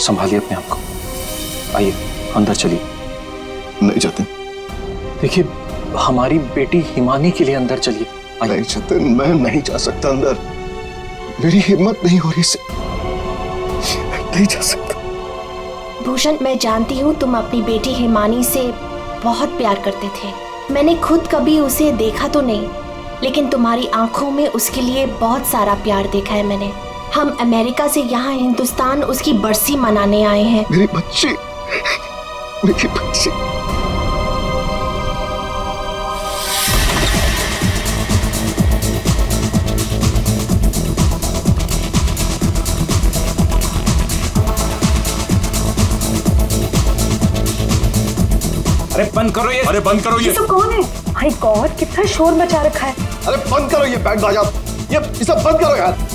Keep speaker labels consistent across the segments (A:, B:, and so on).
A: संभालिए अपने आप को। आइए अंदर चलिए।
B: नहीं जतिन।
A: देखिए हमारी बेटी हिमानी के लिए अंदर चलिए।
B: नहीं जतिन, मैं नहीं जा सकता अंदर। मेरी हिम्मत नहीं हो रही से नहीं जा सकता।
C: भूषण, मैं जानती हूँ तुम अपनी बेटी हिमानी से बहुत प्यार करते थे। मैंने खुद कभी उसे देखा तो नहीं, लेकिन तुम्हारी आंखों में उसके लिए बहुत सारा प्यार देखा है मैंने। हम अमेरिका से यहाँ हिंदुस्तान उसकी बरसी मनाने आए हैं।
B: मेरी बच्ची, मेरी बच्ची।
A: अरे बंद करो ये, अरे बंद करो ये।
D: सब कौन है? माय गॉड, कितना शोर मचा रखा है।
B: अरे बंद करो ये बैंड बाजा, ये सब बंद करो यार।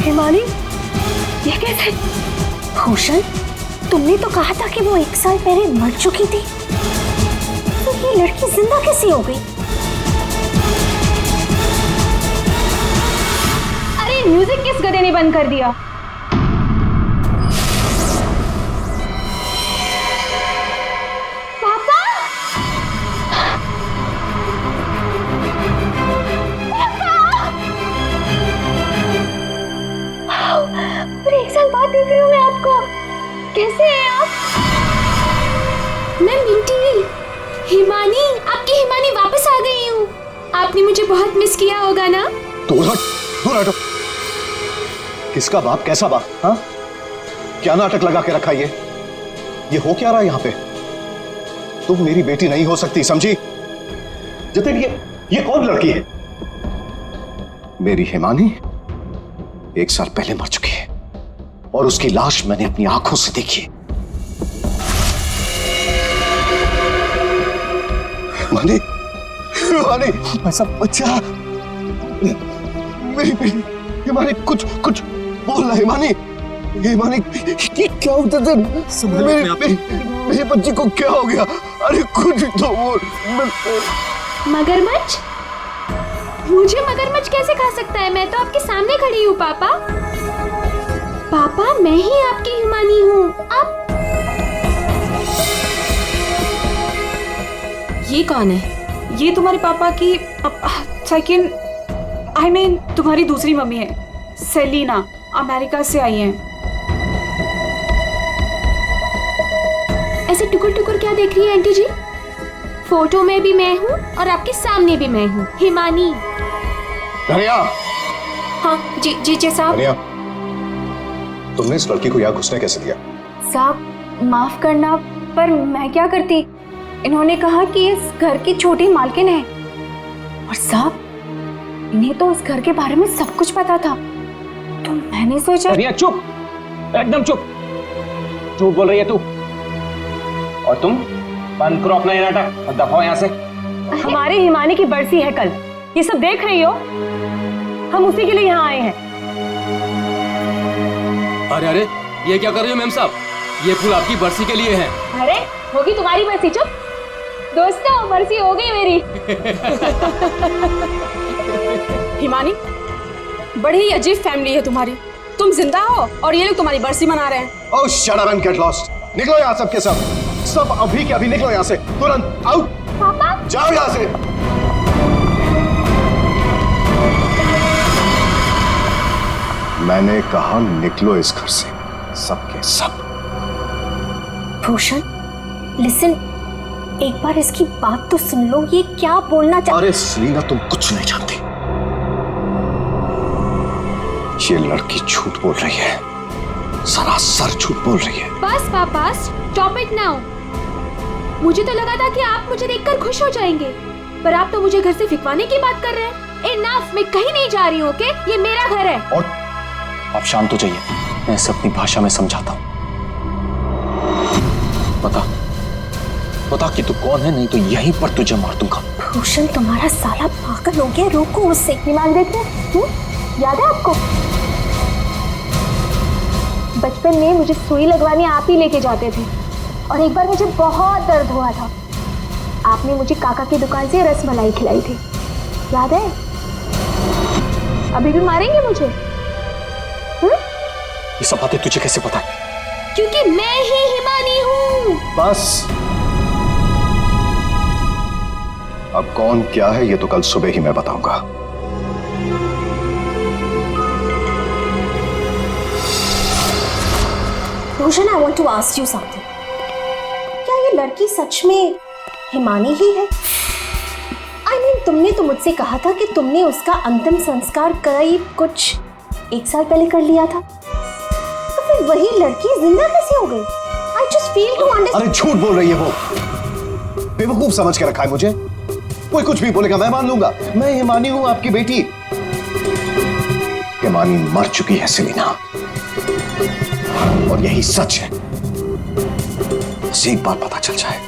D: हिमानी, ये कैसे?
C: भूषण, तुमने तो कहा था कि वो 1 साल पहले मर चुकी थी, तो ये लड़की जिंदा कैसे हो गई?
D: अरे म्यूजिक किस गधे ने बंद कर दिया? पापा! अरे 1 साल बाद देख रही हूँ मैं आपको। कैसे हैं आप?
C: मैं मिंटी, हिमानी, आपकी हिमानी वापस आ गई हूँ। आपने मुझे बहुत मिस किया होगा ना?
B: दूर हट, दूर हटो। किसका बाप, कैसा बाप? हाँ, क्या नाटक लगा के रखा ये हो क्या रहा है यहाँ पे? तुम मेरी बेटी नहीं हो सकती, समझी? जतिन, ये कौन लड़की है? मेरी हिमानी 1 साल पहले मर चुकी है और उसकी लाश मैंने अपनी आंखों से देखी है। हिमानी, हिमानी, ऐसा बच्चा, मेरी बेटी हिमानी, कुछ बोलना। हिमानी, हिमानी, ये क्या होता था? मेरी बच्ची को क्या हो गया? अरे कुछ तो बोल।
C: मगरमच्छ? मुझे मगरमच्छ कैसे खा सकता है? मैं तो आपके सामने खड़ी हूँ पापा। पापा, मैं ही आपकी हिमानी हूँ। आप
D: ये कौन है? ये तुम्हारे पापा की सेकंड, आई मीन तुम्हारी दूसरी मम्मी है, सेलिना, अमेरिका से आई हैं।
C: ऐसे टुकुर टुकुर क्या देख रही है आंटी जी? फोटो में भी मैं हूँ और आपके सामने भी मैं हूँ, हिमानी।
B: धनिया।
C: हाँ जी जी साहब।
B: धनिया, तुमने इस लड़की को यहाँ घुसने कैसे दिया?
D: साहब माफ करना, पर मैं क्या करती? इन्होंने कहा कि इस घर की छोटी मालकिन है, और साहब इन्हें तो इस घर के बारे में सब कुछ पता था, तो मैंने सोचा।
A: धनिया चुप, एकदम चुप। झूठ बोल रही है तू। और तुम बंद करो अपना ये नाटक और दफाओ यहाँ से।
D: हमारी हिमानी की बरसी है कल, ये सब देख रही हो? हम उसी के लिए यहाँ आए हैं।
E: अरे अरे, ये क्या कर रही हो मैम साहब? ये फूल आपकी बरसी के लिए है।
D: अरे होगी तुम्हारी बरसी। चुप दोस्तों, बरसी हो गई मेरी।
F: हिमानी, बड़ी ही अजीब फैमिली है तुम्हारी। तुम जिंदा हो और ये लोग तुम्हारी बरसी मना रहे हैं।
B: Oh shut up and get lost. निकलो यहाँ सब के सब अभी के अभी निकलो यहाँ से, तुरंत आउट।
D: पापा
B: जाओ यहाँ से। मैंने कहा निकलो इस घर से, सब के सब।
C: भूषण, लिसन, एक बार इसकी बात तो सुन लो। ये क्या बोलना
B: अरे सेलिना, तुम कुछ नहीं जानती। ये लड़की झूठ बोल रही है, सरासर झूठ बोल रही है।
C: बस पापा, स्टॉप इट नाउ। मुझे तो लगा था कि आप मुझे देखकर खुश हो जाएंगे, पर आप तो मुझे घर से फिकवाने की बात कर रहे हैं। इनफ, मैं कहीं नहीं जा रही हूँ, ओके? ये मेरा घर है।
A: और आप शांत हो जाइए, मैं इसे अपनी भाषा में समझाता हूँ। बता कि तू कौन है, नहीं तो यहीं पर तुझे मार दूंगा।
C: भूषण तुम्हारा साला पागल हो गया, रोको उससे।
D: हिमाल देखते याद है आपको? बचपन में मुझे सुई लगवाने आप ही लेके जाते थे, और एक बार मुझे बहुत दर्द हुआ था। आपने मुझे काका की दुकान से रसमलाई खिलाई थी, याद है? अभी भी मारेंगे मुझे?
B: ये सब बातें तुझे कैसे पता है?
C: क्योंकि मैं ही हिमानी हूँ।
B: बस, अब कौन क्या है ये तो कल सुबह ही मैं बताऊंगा।
C: Bhushan, I want to ask you something. क्या ये लड़की सच में हिमानी ही है? I mean, तुमने तो मुझसे कहा था कि तुमने उसका अंतिम संस्कार करीब कुछ 1 साल पहले कर लिया था, तो फिर वही लड़की जिंदा कैसे हो गई? I just fail to understand.
B: अरे झूठ बोल रही है वो, बेवकूफ समझ के रखा है मुझे। कोई कुछ भी बोलेगा मैं मान लूंगा। मैं हिमानी हूं, आपकी बेटी। हिमानी मर चुकी है सेलिना, और यही सच है। बस एक बार पता चल जाए,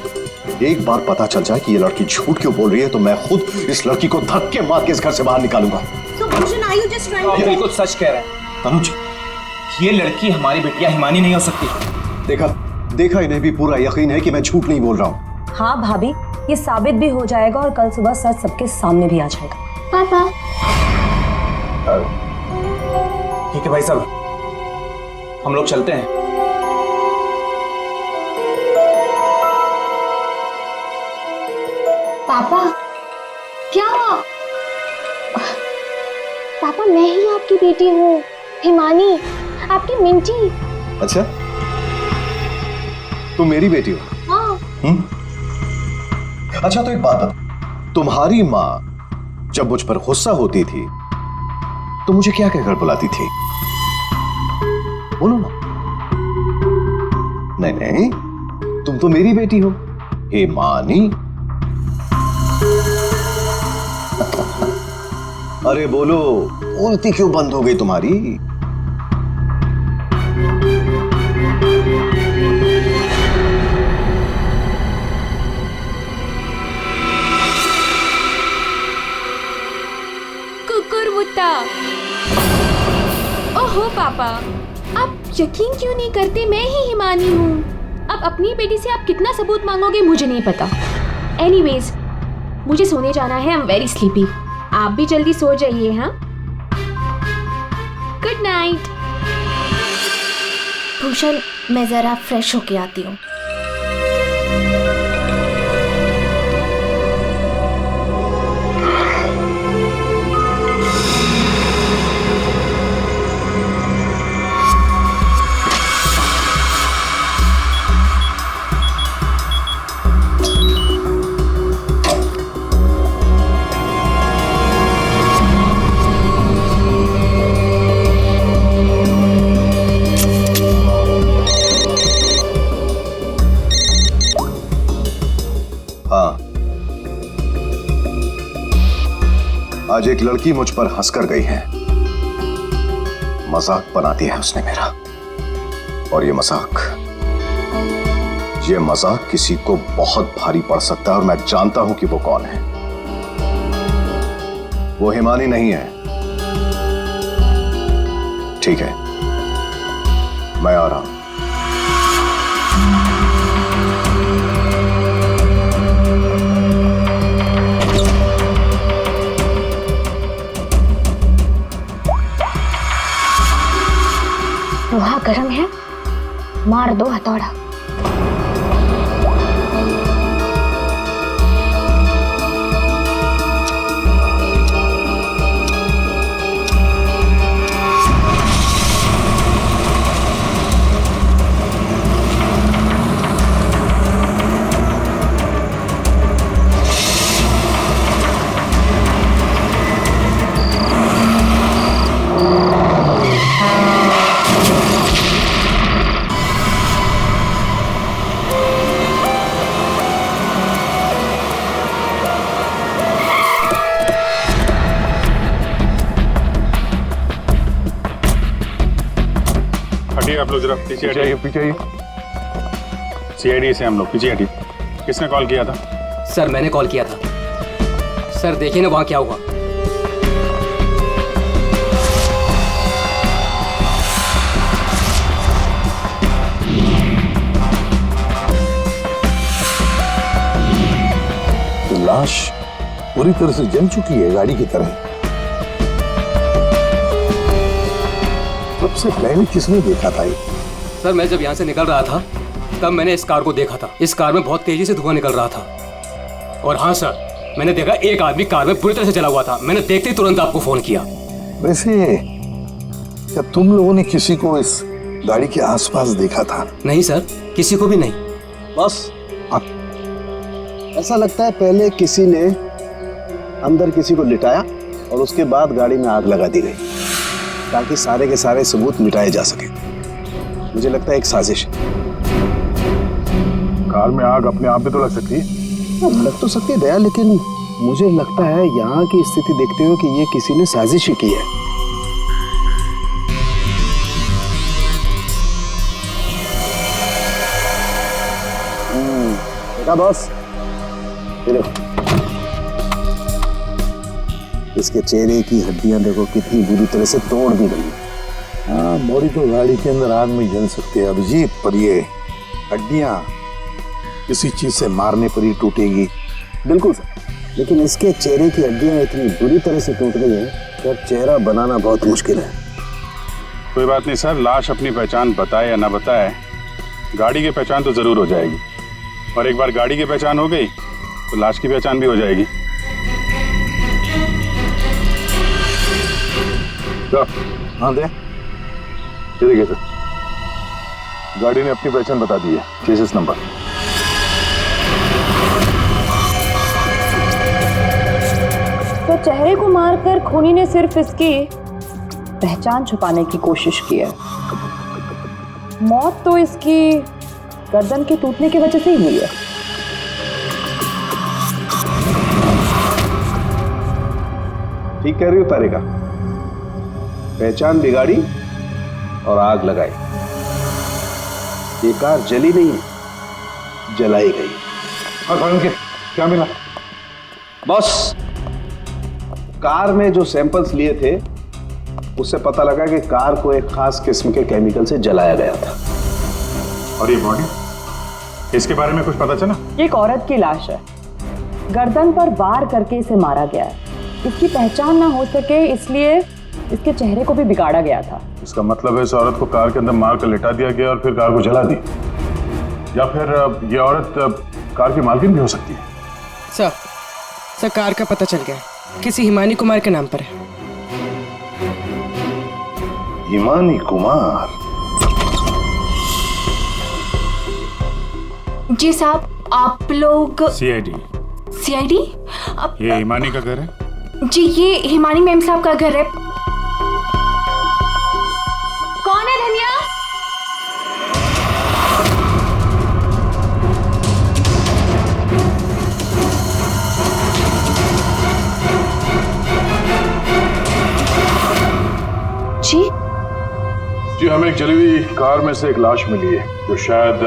B: एक बार पता चल जाए कि ये लड़की झूठ क्यों बोल रही है, तो मैं खुद इस लड़की को धक्के मार के इस घर से बाहर निकालूंगा।
C: So, Bhushan, are you just trying
A: आप
C: to...
A: बिल्कुल सच कह रहे हैं तनुज, ये लड़की हमारी बिटिया हिमानी नहीं हो सकती।
B: देखा इन्हें भी पूरा यकीन है कि मैं झूठ नहीं बोल रहा हूं।
G: हाँ भाभी, ये साबित भी हो जाएगा और कल सुबह सच सबके सामने भी आ जाएगा।
C: पापा,
A: ठीक है भाई साहब, हम लोग चलते हैं।
D: पापा, क्या? पापा, मैं ही आपकी बेटी हूँ, हिमानी, आपकी मिंटी।
B: अच्छा, तुम मेरी बेटी हो?
D: हाँ।
B: अच्छा, तो एक बात बता, तुम्हारी माँ जब मुझ पर गुस्सा होती थी तो मुझे क्या कहकर बुलाती थी? बोलो ना। नहीं नहीं, तुम तो मेरी बेटी हो, हिमानी। अरे बोलो, बोलती क्यों बंद हो गई तुम्हारी?
F: कुकुरमुत्ता। ओहो पापा, आप यकीन क्यों नहीं करते मैं ही हिमानी हूँ? अब अपनी बेटी से आप कितना सबूत मांगोगे मुझे नहीं पता। एनीवेज, मुझे सोने जाना है, आई एम वेरी स्लीपी। आप भी जल्दी सो जाइए। हाँ, गुड नाइट।
C: भूषण, मैं जरा फ्रेश होके आती हूँ।
B: आज एक लड़की मुझ पर हंसकर गई है, मजाक बनाती है उसने मेरा, और ये मजाक किसी को बहुत भारी पड़ सकता है, और मैं जानता हूं कि वो कौन है। वो हिमानी नहीं है। ठीक है, मैं आ रहा हूं।
D: लोहा गर्म है, मार दो हथौड़ा।
H: आप लोग जरा पीछे आइए।
B: पीछे आइए।
H: सीआईडी से हम लोग। पीछे हटिए। किसने कॉल किया था?
E: सर मैंने कॉल किया था। सर देखिए ना वहाँ क्या हुआ।
I: तो लाश पूरी तरह से जल चुकी है गाड़ी की तरह। सबसे पहले किसने देखा था ये?
E: सर मैं जब यहाँ से निकल रहा था तब मैंने इस कार को देखा था। इस कार में बहुत तेजी से धुआं निकल रहा था। और हाँ सर, मैंने देखा एक आदमी कार में बुरी तरह से जला हुआ था। मैंने देखते ही तुरंत आपको फोन किया।
I: वैसे क्या तुम लोगों ने किसी को इस गाड़ी के आसपास देखा था?
E: नहीं सर, किसी को भी नहीं।
B: बस ऐसा लगता है पहले किसी ने अंदर किसी को लिटाया और उसके बाद गाड़ी में आग लगा दी गई ताकि सारे के सारे सबूत मिटाए जा सके। मुझे लगता है एक साजिश है।
I: कार में आग अपने आप भी तो लग सकती है।
B: लग तो सकती है दया, लेकिन मुझे लगता है यहाँ की स्थिति देखते हुए कि ये किसी ने साजिश ही की है। देखा बॉस, ये देखो इसके चेहरे की हड्डियां देखो कितनी बुरी तरह से तोड़ दी गई।
I: हाँ, मोरी तो गाड़ी के अंदर आग में जल सकते हैं अभिजीत, पर ये हड्डियां किसी चीज से मारने पर ही टूटेगी।
B: बिल्कुल सर, लेकिन इसके चेहरे की हड्डियां इतनी बुरी तरह से टूट गई हैं कि अब चेहरा बनाना बहुत मुश्किल है।
H: कोई बात नहीं सर, लाश अपनी पहचान बताए या ना बताए, गाड़ी की पहचान तो जरूर हो जाएगी। और एक बार गाड़ी की पहचान हो गई तो लाश की पहचान भी हो जाएगी।
I: हाँ दे, ये देखिए सर, गाड़ी ने अपनी पहचान बता दी है। Chassis number.
G: तो चेहरे को मारकर खूनी ने सिर्फ इसकी पहचान छुपाने की कोशिश की है। मौत तो इसकी गर्दन के टूटने की वजह से ही हुई है।
B: ठीक कह रही हो तारिका, पहचान बिगाड़ी और आग लगाई। ये कार जली नहीं है, जलाई गई।
I: और क्या मिला?
B: बॉस, कार में जो सैंपल्स लिए थे उससे पता लगा कि कार को एक खास किस्म के केमिकल से जलाया गया था।
H: और ये बॉडी, इसके बारे में कुछ पता चला?
G: ये एक औरत की लाश है। गर्दन पर वार करके इसे मारा गया है। इसकी पहचान ना हो सके इसलिए इसके चेहरे को भी बिगाड़ा गया था।
H: इसका मतलब है इस औरत को कार के अंदर मार कर लिटा दिया गया और फिर कार को जला दी। या फिर ये औरत कार की मालकिन भी हो सकती है।
J: सर कार का पता चल गया, किसी हिमानी कुमार के नाम पर है।
I: हिमानी कुमार?
C: जी साहब, आप लोग
H: सीआईडी।
C: सीआईडी?
H: ये हिमानी का घर है?
C: जी, ये हिमानी मैम साहब का घर है।
F: कौन है धनिया?
H: जी, हमें एक जली हुई कार में से एक लाश मिली है जो शायद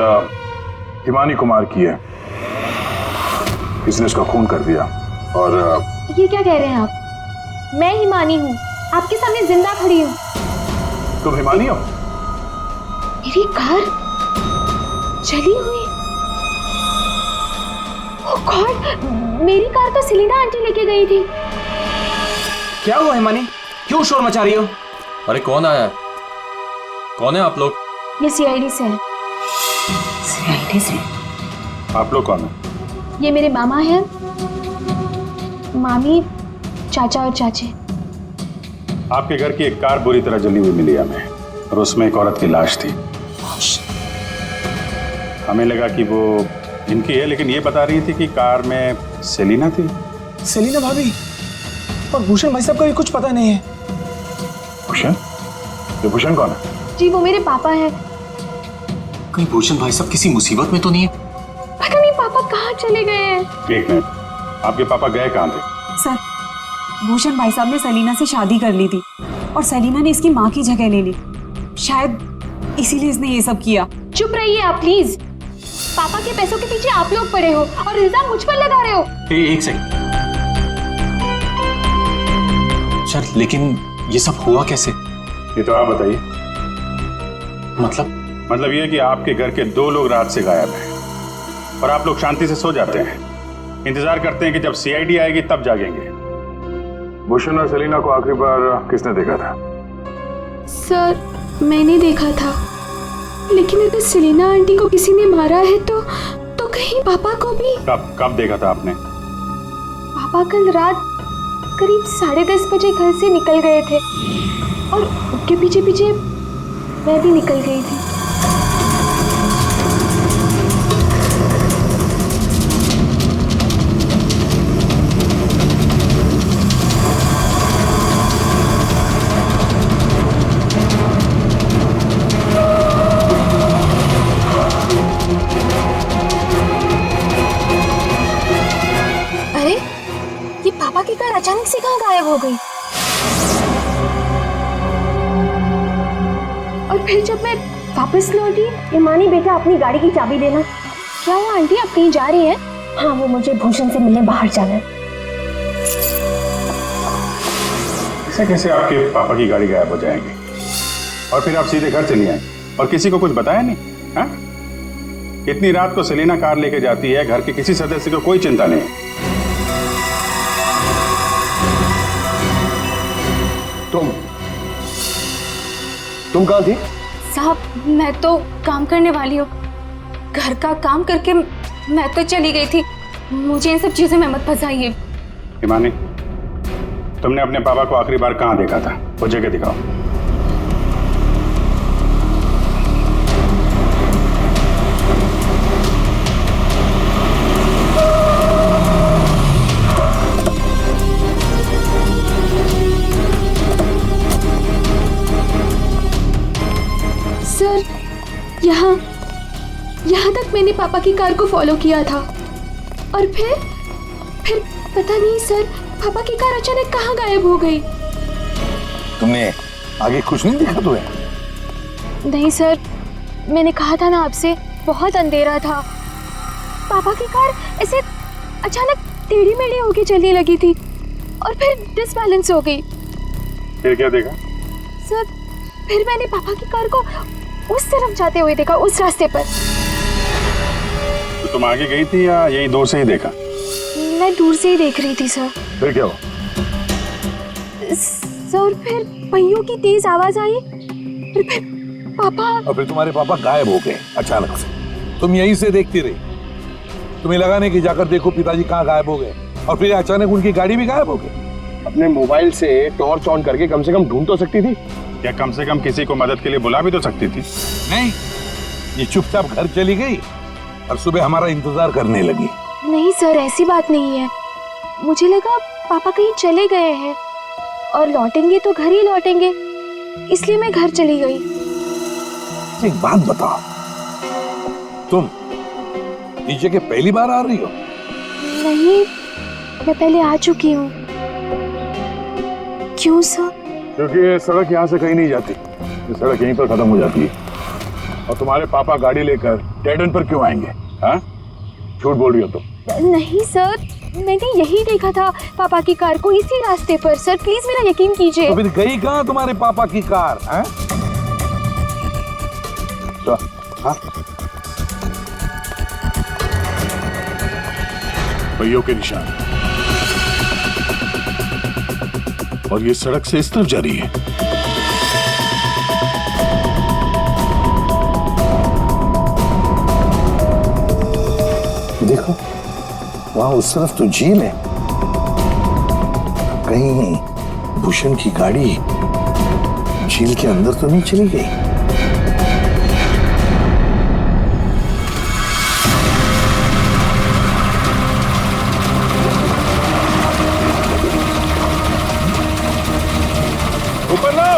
H: हिमानी कुमार की है। किसने इसका खून कर दिया। और
F: ये क्या कह रहे हैं आप? मैं हिमानी हूँ, आपके सामने जिंदा खड़ी हूँ।
H: तुम हिमानी हो?
F: मेरी कार जली हुई? ओह गॉड, मेरी कार तो सेलिना आंटी लेके गई थी।
A: क्या हुआ हिमानी, क्यों शोर मचा रही हो?
E: अरे कौन आया है? कौन है आप लोग?
F: ये सीआईडी से है।
G: सीआईडी से?
H: आप लोग कौन है?
F: ये मेरे मामा हैं, मामी, चाचा और चाची।
H: आपके घर की एक कार बुरी तरह जली हुई मिली हमें और उसमें एक औरत की लाश थी। हमें लगा कि वो इनकी है, लेकिन ये बता रही थी कि कार में सेलिना थी।
J: सेलिना भाभी और भूषण भाई साहब का भी कुछ पता नहीं है।
H: भूषण? ये भूषण कौन है?
F: जी, वो मेरे पापा हैं।
A: कहीं भूषण भाई साहब किसी मुसीबत में तो नहीं है?
F: पता नहीं पापा कहाँ चले गए हैं।
H: एक मिनट, आपके पापा गए कहाँ थे?
G: सर, भूषण भाई साहब ने सेलिना से शादी कर ली थी और सेलिना ने इसकी माँ की जगह ले ली। शायद इसीलिए इसने ये सब किया।
F: चुप रहिए आप प्लीज।
D: पापा के पैसों के पीछे आप लोग पड़े हो और इल्जाम मुझ पर लगा रहे हो।
A: एक सेकंड सर, लेकिन ये सब हुआ कैसे?
H: ये तो आप बताइए।
A: मतलब
H: ये कि आपके घर के 2 लोग रात से गायब हैं और आप लोग शांति से सो जाते हैं, इंतजार करते हैं कि जब सीआईडी आएगी तब जागेंगे। भूषण और सेलिना को आखिरी बार किसने देखा था?
F: सर मैंने देखा था, लेकिन अगर सेलिना आंटी को किसी ने मारा है तो कहीं पापा को भी।
H: कब देखा था आपने?
D: पापा कल रात करीब 10:30 बजे घर से निकल गए थे और उनके पीछे पीछे मैं भी निकल गई थी। अरे ये पापा की कार अचानक से कहाँ गायब हो गई? और फिर जब मैं वापस लौटी,
C: हिमानी बेटा अपनी गाड़ी की चाबी देना।
D: क्या हुआ आंटी, आप कहीं जा रही हैं?
C: हाँ, वो मुझे भूषण से मिलने बाहर जाना है।
H: ऐसे कैसे आपके पापा की गाड़ी गायब हो जाएगी और फिर आप सीधे घर चली आए और किसी को कुछ बताया नहीं? हाँ, इतनी रात को सेलिना कार लेके जाती है, घर के किसी सदस्य को कोई चिंता नहीं।
B: तुम कहाँ थी?
D: साहब मैं तो काम करने वाली हूँ, घर का काम करके मैं तो चली गई थी। मुझे इन सब चीजों में मत फंसाइए।
H: हिमानी, तुमने अपने पापा को आखिरी बार कहाँ देखा था? वो जगह दिखाओ।
F: सर यहाँ तक मैंने पापा की कार को फॉलो किया था और फिर पता नहीं सर, पापा की कार अचानक कहाँ गायब हो गई।
I: तुमने आगे कुछ नहीं देखा तुम्हें?
D: नहीं सर, मैंने कहा था ना आपसे, बहुत अंधेरा था। पापा की कार ऐसे अचानक टेढ़ी मेढ़ी होके चलने लगी थी और फिर डिसबैलेंस हो गई।
H: फिर क्या देखा?
D: सर फिर मैंने पापा की कार को उस तरफ जाते हुए देखा, उस रास्ते पर।
H: तो तुम आगे गई थी या यही दूर से ही देखा?
D: मैं दूर से ही देख रही थी सर।
H: फिर क्या हुआ?
D: सर फिर पहियों की तेज आवाज आई और फिर पापा।
I: और फिर तुम्हारे पापा गायब हो गए अचानक से। तुम यहीं से देखती रही। तुम्हें लगा नहीं कि जाकर देखो पिताजी कहाँ गायब हो गए, और फिर अचानक उनकी गाड़ी भी गायब हो गई।
B: अपने मोबाइल से टॉर्च ऑन करके कम से कम ढूंढ तो सकती थी,
H: या कम से कम किसी को मदद के लिए बुला भी तो सकती थी।
I: नहीं, ये चुपचाप घर चली गई और सुबह हमारा इंतजार करने लगी।
D: नहीं सर, ऐसी बात नहीं है। मुझे लगा पापा कहीं चले गए हैं और लौटेंगे तो घर ही लौटेंगे, इसलिए मैं घर चली गई।
I: एक बात बताओ, तुम इस जगह पहली बार आ रही हो?
D: नहीं, मैं पहले आ चुकी हूँ। क्यों सर?
I: क्योंकि ये सड़क यहाँ से कहीं नहीं जाती, ये सड़क यहीं पर खत्म हो जाती है। और तुम्हारे पापा गाड़ी लेकर डेड एंड पर क्यों आएंगे? हाँ, झूठ बोल रही हो तुम।
D: नहीं सर, मैंने यही देखा था पापा की कार को, इसी रास्ते पर। सर प्लीज मेरा यकीन कीजिए।
I: तो फिर गई कहाँ तुम्हारे पापा की कार? हाँ? तो, हाँ? पहियों के निशान, और ये सड़क से इस तरफ जा रही है। देखो, वहां उस तरफ तो झील है। कहीं भूषण की गाड़ी झील के अंदर तो नहीं चली गई? ऊपर लो।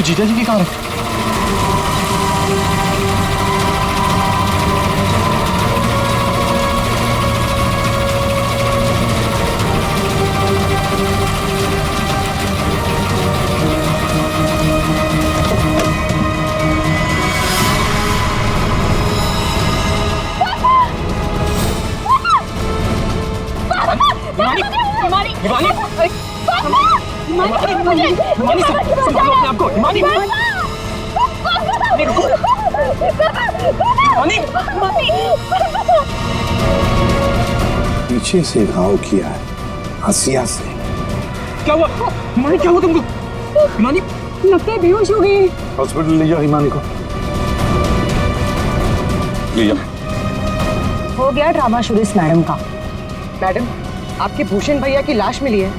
A: जीजा जी की कार है।
I: पीछे से घाव किया है, हसिया से।
A: क्या हुआ हिमानी, क्या हुआ तुमको? हिमानी
G: लगता है बेहोश हो गई।
I: हॉस्पिटल ले जाओ हिमानी को, ले जाओ।
G: हो गया ड्रामा शुरू इस मैडम का।
J: मैडम, आपके भूषण भैया की लाश मिली है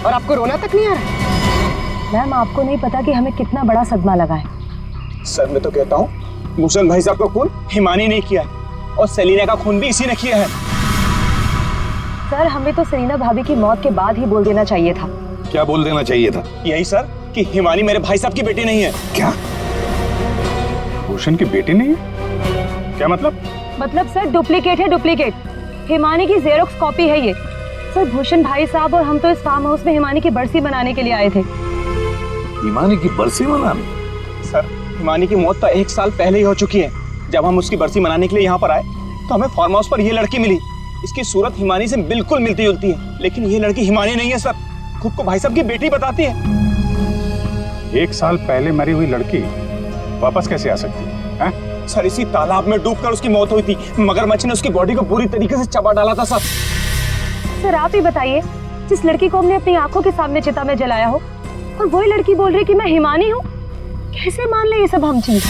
J: और आपको रोना तक नहीं आ रहा?
G: मैम आपको नहीं पता कि हमें कितना बड़ा सदमा लगा है।
A: सर मैं तो कहता हूँ भूषण भाई साहब का खून हिमानी ने किया है और सेलिना का खून भी इसी ने किया है।
G: सर हमें तो सेलिना भाभी की मौत के बाद ही बोल देना चाहिए था।
I: क्या बोल देना चाहिए था?
A: यही सर कि हिमानी मेरे भाई साहब की बेटी नहीं है।
I: क्या?
H: भूषण की बेटी नहीं है? क्या मतलब?
G: मतलब सर डुप्लीकेट है, डुप्लीकेट। हिमानी की जेरोक्स कॉपी है ये। सर भूषण भाई साहब और हम तो इस फार्म हाउस में हिमानी की बरसी मनाने के लिए आए थे।
I: हिमानी की बरसी मनाने?
A: सर हिमानी की मौत तो 1 साल पहले ही हो चुकी है। जब हम उसकी बरसी मनाने के लिए यहाँ पर आए तो हमें फार्म हाउस पर ये लड़की मिली। इसकी सूरत हिमानी से बिल्कुल मिलती जुलती है, लेकिन ये लड़की हिमानी नहीं है सर, खुद को भाई साहब की बेटी बताती है।
H: 1 साल पहले मरी हुई लड़की वापस कैसे आ सकती है?
A: सर इसी तालाब में डूबकर उसकी मौत हुई थी। मगरमच्छ ने उसकी बॉडी को पूरी तरीके से चबा डाला था सर।
G: सर आप ही बताइए, जिस लड़की को हमने अपनी आंखों के सामने चिता में जलाया हो और वही लड़की बोल रही कि मैं हिमानी हूँ, कैसे मान ले ये सब हम चीज?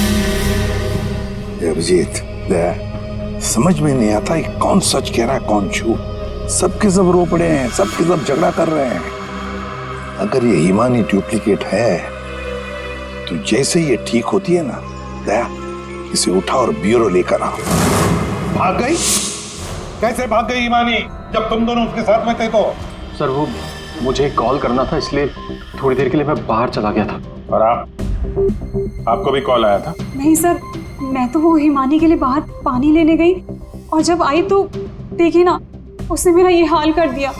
I: अभिजीत, समझ में नहीं आता है कौन सच कह रहा है कौन झूठ। सबके सब रो पड़े हैं, सबके सब झगड़ा कर रहे हैं। अगर ये हिमानी डुप्लीकेट है तो जैसे ये ठीक होती है ना, दया इसे उठा और ब्यूरो लेकर आओ। भाग गई? कैसे भाग गई हिमानी जब तुम दोनों उसके साथ में थे? तो
A: सर वो मुझे कॉल करना था, इसलिए थोड़ी देर के लिए मैं बाहर चला गया था।
H: और आपको भी कॉल आया था?
K: नहीं सर, मैं तो वो हिमानी के लिए बाहर पानी लेने गई और जब आई तो देखी ना, उसने मेरा ये हाल कर दिया।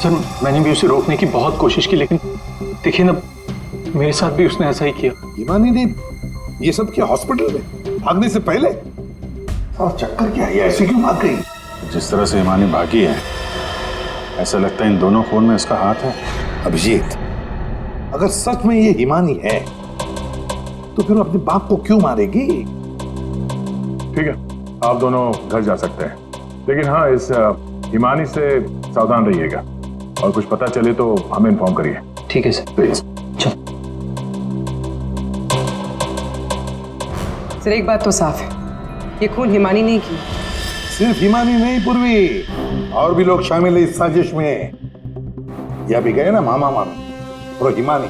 A: सर मैंने भी उसे रोकने की बहुत कोशिश की, लेकिन देखिए ना मेरे साथ भी उसने ऐसा ही किया।
I: हिमानी ने ये सब किया हॉस्पिटल में भागने से पहले? और चक्कर क्या है, ऐसे क्यों भाग गई?
H: जिस तरह से हिमानी भागी है, ऐसा लगता है इन दोनों खून में उसका हाथ है।
I: अभिजीत, अगर सच में ये हिमानी है तो फिर अपने बाप को क्यों मारेगी?
H: ठीक है, आप दोनों घर जा सकते हैं, लेकिन हाँ इस हिमानी से सावधान रहिएगा और कुछ पता चले तो हमें इन्फॉर्म करिए।
A: ठीक है सर।
H: प्लीज।
J: सर एक बात तो साफ है, ये खून हिमानी नहीं की।
I: सिर्फ हिमानी नहीं पूर्वी, और भी लोग शामिल है इस साजिश में। यह भी गए ना मामा मामी और हिमानी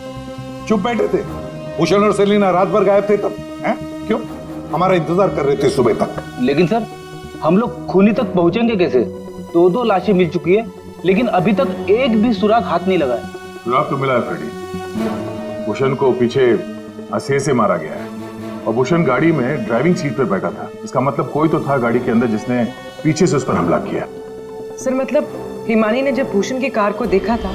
I: चुप बैठे थे। भूषण और सेलिना रात भर गायब थे तब, हैं? क्यों? हमारा इंतजार कर रहे थे सुबह तक।
L: लेकिन सर हम लोग खूनी तक पहुंचेंगे कैसे? 2 लाशें मिल चुकी है, लेकिन अभी तक एक भी सुराग हाथ नहीं लगा है।
H: सुराग तो मिला है फ्रेडी। भूषण को पीछे हंसे से मारा गया है और भूषण गाड़ी में ड्राइविंग सीट पर बैठा था। इसका मतलब कोई तो था गाड़ी के अंदर जिसने पीछे से उस पर हमला किया।
J: सर मतलब हिमानी ने जब भूषण की कार को देखा था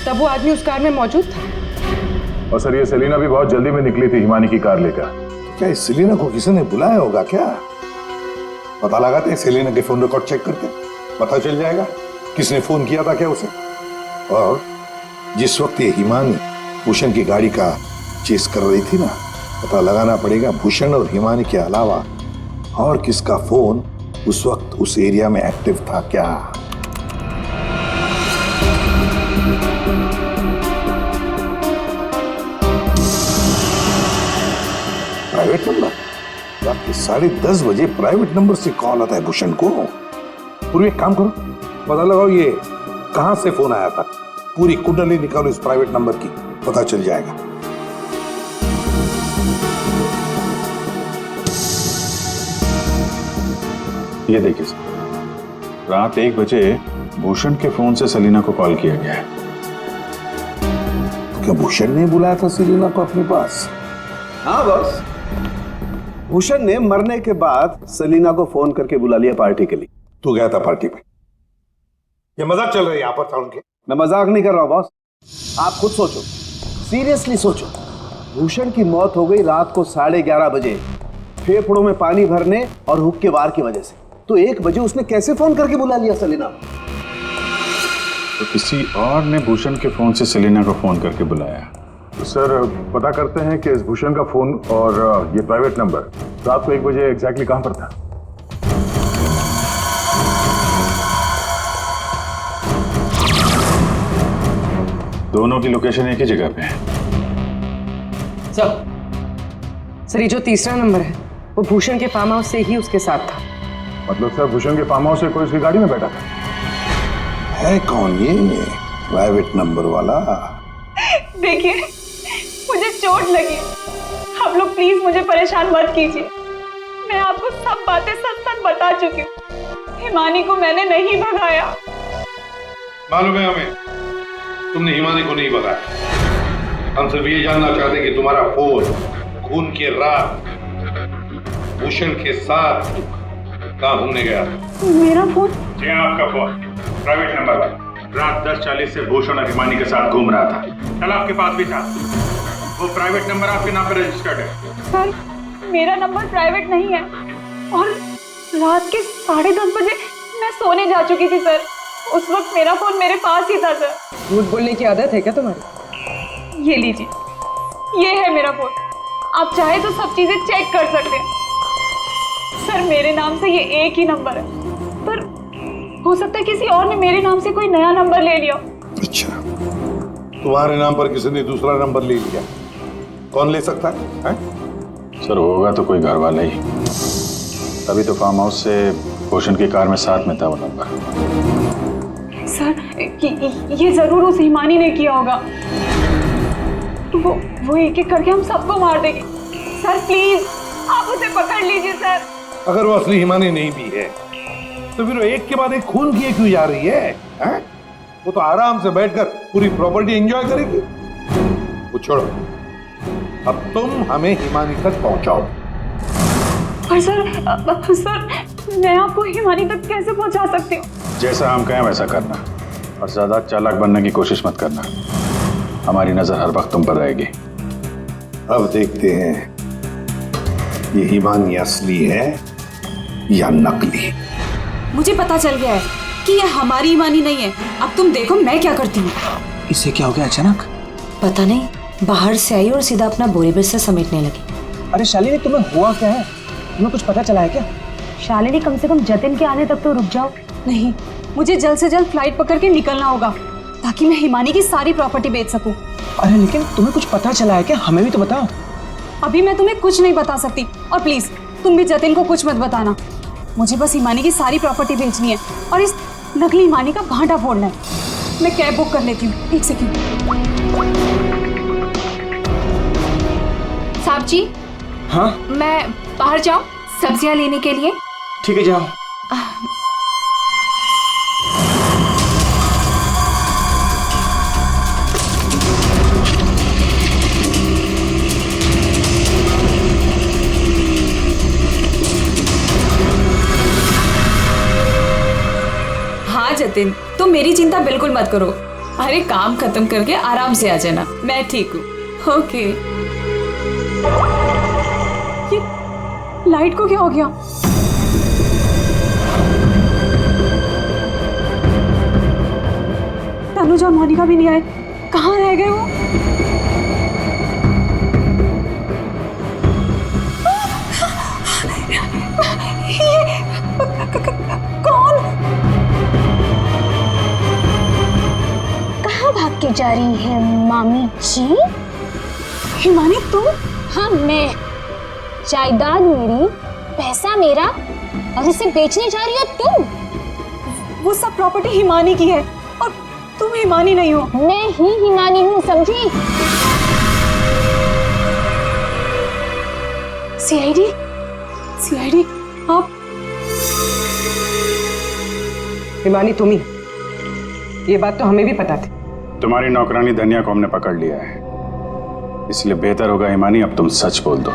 J: तब वो आदमी उस कार में मौजूद था।
H: और सर ये सेलिना भी बहुत जल्दी में निकली थी हिमानी की कार लेकर।
I: क्या इस सेलिना को किसी ने बुलाया होगा क्या? पता लगाते हैं, सेलिना के फोन रिकॉर्ड चेक करते, पता चल जाएगा किसने फोन किया था क्या उसे। और जिस वक्त ये हिमानी भूषण की गाड़ी का चेस कर रही थी ना, पता लगाना पड़ेगा भूषण और हिमानी के अलावा और किसका फोन उस वक्त उस एरिया में एक्टिव था क्या। Private number? रात के 10:30 बजे प्राइवेट नंबर से कॉल आता है भूषण को। पूरी एक काम करो, पता लगाओ ये कहां से फोन आया था। पूरी कुंडली निकालो इस प्राइवेट नंबर की, पता चल जाएगा।
H: ये देखिए सर, रात 1 बजे भूषण के फोन से सेलिना को कॉल किया गया है।
I: क्या भूषण ने बुलाया था सेलिना को अपने पास?
B: हाँ बॉस, भूषण ने मरने के बाद सेलिना को फोन करके बुला लिया पार्टी के लिए।
I: तू गया था पार्टी में? ये मजाक चल रहा है यहाँ पर था उनके?
B: मैं मजाक नहीं कर रहा हूं बॉस, आप खुद सोचो, सीरियसली सोचो। भूषण की मौत हो गई रात को 11:30 बजे, फेफड़ों में पानी भरने और हुक्के वार की वजह से। तो 1 बजे उसने कैसे फोन करके बुला लिया सेलिना?
H: तो किसी और ने भूषण के फोन से सेलिना को फोन करके बुलाया।
I: तो सर पता करते हैं कि इस भूषण का फोन और ये प्राइवेट नंबर रात को 1 बजे एग्जैक्टली कहां पर था?
H: दोनों की लोकेशन एक ही जगह पे है।
J: सर ये जो तीसरा नंबर है वो भूषण के फार्म हाउस से ही उसके साथ था।
I: मतलब सर भूषण के फार्म हाउस से कोई उसकी गाड़ी में बैठा था? है कौन ये प्राइवेट नंबर वाला?
K: देखिए मुझे चोट लगी, आप लोग प्लीज मुझे परेशान मत कीजिए। मैं आपको सब बातें सच सच बता चुकी हूँ। हिमानी को मैंने नहीं भगाया।
I: मालूम है हमें, तुमने हिमानी को नहीं भगाया। हम सिर्फ ये जानना चाहते कि तुम्हारा फोन खून की रात भूषण के साथ कहाँ घूमने गया?
K: मेरा फोन?
H: जी हाँ, आपका फोन प्राइवेट नंबर वाला रात 10:40 से भूषण और हिमानी के साथ घूम रहा था। कल आपके पास भी था। वो प्राइवेट नंबर आपके नाम पर रजिस्टर्ड है।
K: सर मेरा नंबर प्राइवेट नहीं है और रात के 10:30 बजे मैं सोने जा चुकी थी सर। उस वक्त मेरा फोन मेरे पास ही था सर।
J: झूठ बोलने की आदत है क्या तुम्हारी?
K: ये लीजिए, ये है मेरा फोन। आप चाहे तो सब चीजें चेक कर सकते हैं। सर मेरे नाम से ये एक ही नंबर है, पर हो सकता है किसी और ने मेरे नाम से कोई नया नंबर ले लिया।
I: अच्छा, तुम्हारे नाम पर किसी ने दूसरा नंबर ले लिया? कौन ले सकता है?
H: सर होगा तो कोई घर वाला ही। तभी तो फार्म हाउस से भूषण की कार में साथ में था वो नंबर।
K: सर ये जरूर उस हिमानी ने किया होगा। वो एक एक करके हम सबको मार देगी। सर प्लीज आप उसे पकड़ लीजिए सर।
I: अगर वो असली हिमानी नहीं भी है तो फिर वो एक के बाद एक खून किए क्यों जा रही है? वो तो आराम से बैठकर पूरी प्रॉपर्टी एंजॉय करेगी। वो छोड़ो, अब तुम हमें हिमानी तक पहुंचाओ।
K: पर सर मैं आपको हिमानी तक कैसे पहुंचा सकती हूँ?
H: जैसा हम कहें वैसा करना और ज्यादा चालाक बनने की कोशिश मत करना। हमारी नजर हर वक्त तुम पर रहेगी।
I: अब देखते हैं ये हिमानी असली है या नकली।
D: मुझे पता चल गया है कि ये हमारी हिमानी नहीं है। अब तुम देखो मैं क्या करती हूँ।
A: इसे क्या हो गया अचानक?
C: पता नहीं, बाहर से आई और सीधा अपना बोरे बिस्तर समेटने लगी।
A: अरे शालिनी, तुम्हें हुआ क्या है? तुम्हें कुछ पता चला है क्या?
K: शालिनी कम से कम जतिन के आने तक तो रुक जाओ। नहीं, मुझे जल्द से जल्द फ्लाइट पकड़ के निकलना होगा ताकि मैं हिमानी की सारी प्रॉपर्टी बेच सकूं।
A: अरे लेकिन तुम्हें कुछ पता चला है क्या? हमें भी तो बताओ।
K: अभी मैं तुम्हें कुछ नहीं बता सकती और प्लीज तुम भी जतिन को कुछ मत बताना। मुझे बस हिमानी की सारी प्रॉपर्टी बेचनी है और इस नकली हिमानी का भांटा फोड़ना है। मैं कैब बुक कर लेती हूँ। 1 सेकंड।
F: साहब जी।
A: हाँ?
F: मैं बाहर जाऊं सब्जियां लेने के लिए?
A: ठीक है, जाओ।
D: हाँ जतिन, तुम मेरी चिंता बिल्कुल मत करो। अरे काम खत्म करके आराम से आ जाना, मैं ठीक हूँ। ओके।
K: ये लाइट को क्या हो गया? तनुजा और मोनिका भी नहीं आए। कहाँ रह गए वो? कौन?
M: कहाँ भाग के जा रही है मामी जी?
K: हिमानी तुम?
M: हाँ मैं। जायदाद मेरी, पैसा मेरा और इसे बेचने जा रही हो तुम?
K: वो सब प्रॉपर्टी हिमानी की है और तुम हिमानी नहीं हो।
M: मैं ही हिमानी हूँ, समझी?
K: सीआईडी आप?
J: हिमानी तुम ही। ये बात तो हमें भी पता थी।
H: तुम्हारी नौकरानी धनिया को हमने पकड़ लिया है, इसलिए बेहतर होगा हिमानी अब तुम सच बोल दो।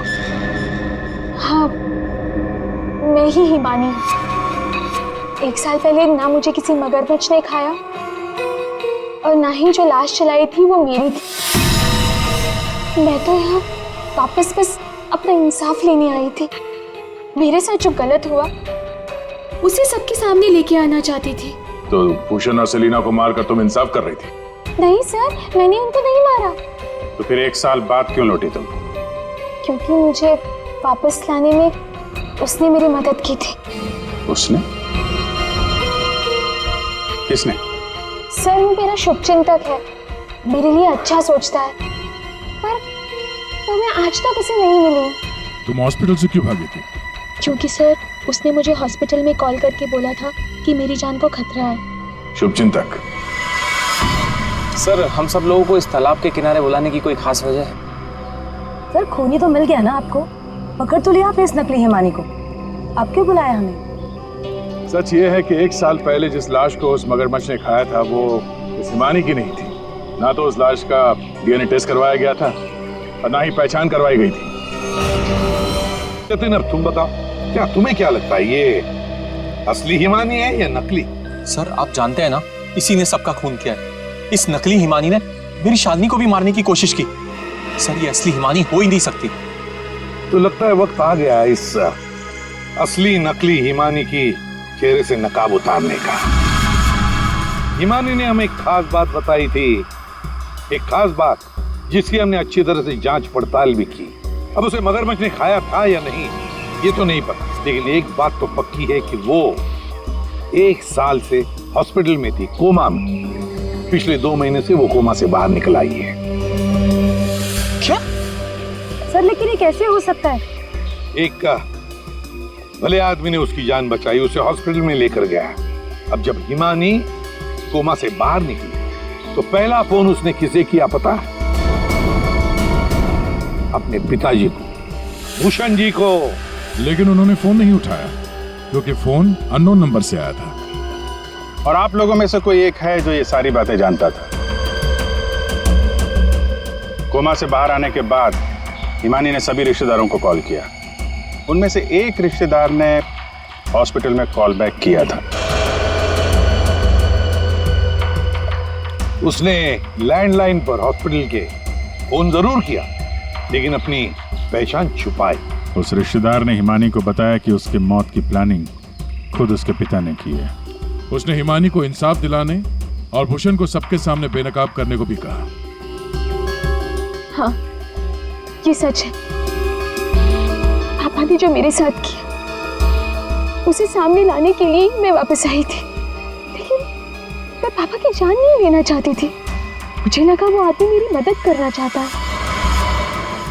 M: हाँ, मैं ही हिमानी हूँ। 1 साल पहले ना मुझे किसी मगरमच्छ ने खाया और ना ही जो लाश चलाई थी वो मेरी थी। मैं तो यहाँ वापस बस अपना इंसाफ लेने आई थी। मेरे साथ जो गलत हुआ
F: उसे सबके सामने लेके आना चाहती थी।
I: तो भूषण और सेलिना को मारकर तुम इंसाफ कर रही थी?
M: नहीं सर, मैंने उनको नहीं मारा।
H: तो फिर 1 साल बाद क्यों लौटी तुम?
M: क्योंकि मुझे वापस लाने में उसने मेरी मदद की थी।
H: उसने? किसने?
M: सर वो मेरा शुभचिंतक है, मेरे लिए अच्छा सोचता है, पर मैं आज तक उसे नहीं मिली।
I: तुम हॉस्पिटल से क्यों भागी थी?
F: क्योंकि सर उसने मुझे हॉस्पिटल में कॉल करके बोला था कि मेरी जान को खतरा है।
I: शुभचिंतक,
A: सर हम सब लोगों को इस तालाब के किनारे बुलाने की कोई खास वजह है?
G: सर खूनी तो मिल गया ना आपको, पकड़ तो लिया आपने इस नकली हिमानी को, आप क्यों बुलाया हमें?
I: सच ये है कि 1 साल पहले जिस लाश को उस मगरमच्छ ने खाया था वो इस हिमानी की नहीं थी। ना तो उस लाश का डीएनए टेस्ट करवाया गया था और ना ही पहचान करवाई गई थी। अब तुम बताओ, क्या तुम्हें क्या लगता है, ये असली हिमानी है या नकली?
A: सर आप जानते हैं ना, इसी ने सबका खून किया है। इस नकली हिमानी ने मेरी शालिनी को भी मारने की कोशिश की। सर ये असली हिमानी हो ही नहीं सकती।
I: तो लगता है वक्त आ गया इस असली नकली हिमानी की चेहरे से नकाब उतारने का। हिमानी ने हमें एक खास बात बताई थी, एक खास बात जिसकी हमने अच्छी तरह से जांच पड़ताल भी की। अब उसे मगरमच्छ ने खाया था या नहीं ये तो नहीं पता, लेकिन एक बात तो पक्की है कि वो 1 साल से हॉस्पिटल में थी, कोमा में। पिछले 2 महीने से वो कोमा से बाहर निकल आई है।
A: क्या?
G: सर लेकिन ये कैसे हो सकता है?
I: एक भले आदमी ने उसकी जान बचाई, उसे हॉस्पिटल में लेकर गया। अब जब हिमानी कोमा से बाहर निकली तो पहला फोन उसने किसे किया पता है? अपने पिताजी को, भूषण जी को।
N: लेकिन उन्होंने फोन नहीं उठाया क्योंकि फोन अननोन नंबर से आया था।
H: और आप लोगों में से कोई एक है जो ये सारी बातें जानता था। कोमा से बाहर आने के बाद हिमानी ने सभी रिश्तेदारों को कॉल किया। उनमें से एक रिश्तेदार ने हॉस्पिटल में कॉल बैक किया था।
I: उसने लैंडलाइन पर हॉस्पिटल के फोन जरूर किया, लेकिन अपनी पहचान छुपाई।
N: उस रिश्तेदार ने हिमानी को बताया कि उसके मौत की प्लानिंग खुद उसके पिता ने की है। उसने हिमानी को इंसाफ दिलाने और भूषण को सबके सामने बेनकाब करने को भी कहा।
F: हाँ ये सच है। पापा ने जो मेरे साथ किया उसे सामने लाने के लिए मैं वापस आई थी, लेकिन मैं पापा की जान नहीं लेना चाहती थी। मुझे लगा वो आदमी मेरी मदद करना चाहता है,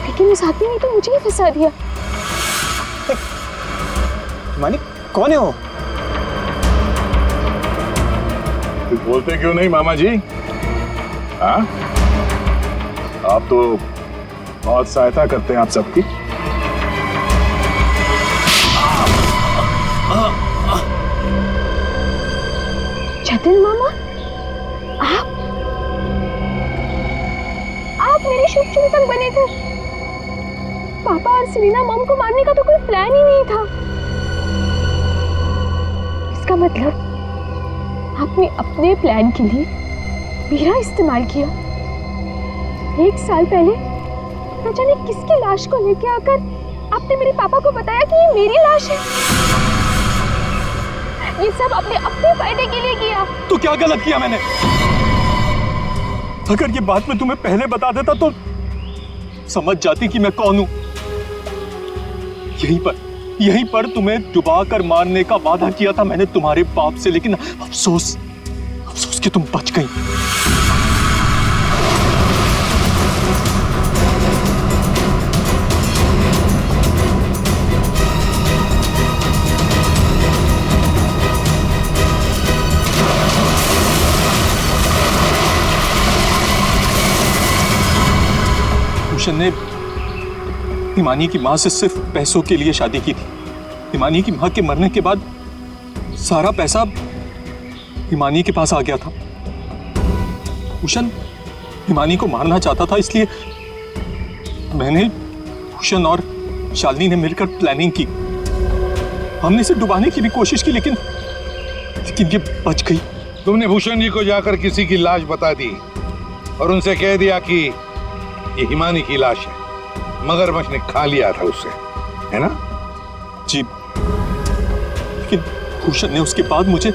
F: लेकिन उस आदमी ने तो मुझे ही फंसा दिया।
A: हिमानी कौन है वो?
I: कुछ बोलते क्यों नहीं मामा जी? हाँ, आप तो बहुत सहायता करते हैं आप सबकी।
F: जतिन मामा, आप मेरे शुभचिंतक बने थे। पापा और सेलिना मॉम को मारने का तो कोई प्लान ही नहीं था। इसका मतलब आपने अपने प्लान के लिए मेरा इस्तेमाल किया। 1 साल पहले न जाने किसकी लाश को लेके आकर आपने मेरे पापा को बताया कि ये मेरी लाश है। ये सब अपने अपने फायदे के लिए किया।
A: तो क्या गलत किया मैंने? अगर ये बात मैं तुम्हें पहले बता देता तो समझ जाती कि मैं कौन हूं। यहीं पर तुम्हें डुबा कर मारने का वादा किया था मैंने तुम्हारे बाप से, लेकिन अफसोस कि तुम बच गई। भूषण ने हिमानी की मां से सिर्फ पैसों के लिए शादी की थी। हिमानी की मां के मरने के बाद सारा पैसा हिमानी के पास आ गया था। भूषण हिमानी को मारना चाहता था, इसलिए मैंने, भूषण और शालिनी ने मिलकर प्लानिंग की। हमने इसे डुबाने की भी कोशिश की, लेकिन ये बच गई।
I: तुमने भूषण जी को जाकर किसी की लाश बता दी और उनसे कह दिया कि ये हिमानी की लाश है, मगरमच्छ ने खा लिया था उसे, है ना?
A: जी, लेकिन भूषण ने उसके बाद मुझे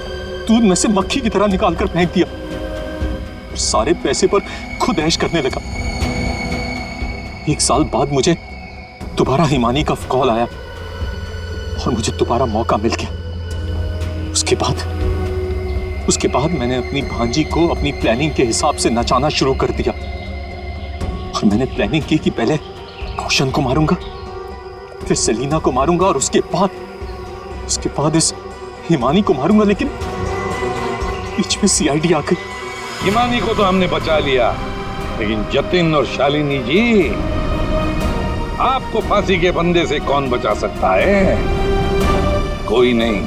A: दूध में से मक्खी की तरह निकालकर फेंक दिया और सारे पैसे पर खुद ऐश करने लगा। 1 साल बाद मुझे दोबारा हिमानी का कॉल आया और मुझे दोबारा मौका मिल गया। उसके बाद मैंने अपनी भांजी को अपनी प्लानिंग के हिसाब से नचाना शुरू कर दिया और मैंने प्लानिंग की कि पहले भूषण को मारूंगा, फिर सेलिना को मारूंगा और उसके बाद इस हिमानी को मारूंगा, लेकिन बीच में सीआईडी आ गई।
I: हिमानी को तो हमने बचा लिया, लेकिन जतिन और शालिनी जी, आपको फांसी के फंदे से कौन बचा सकता है? कोई नहीं।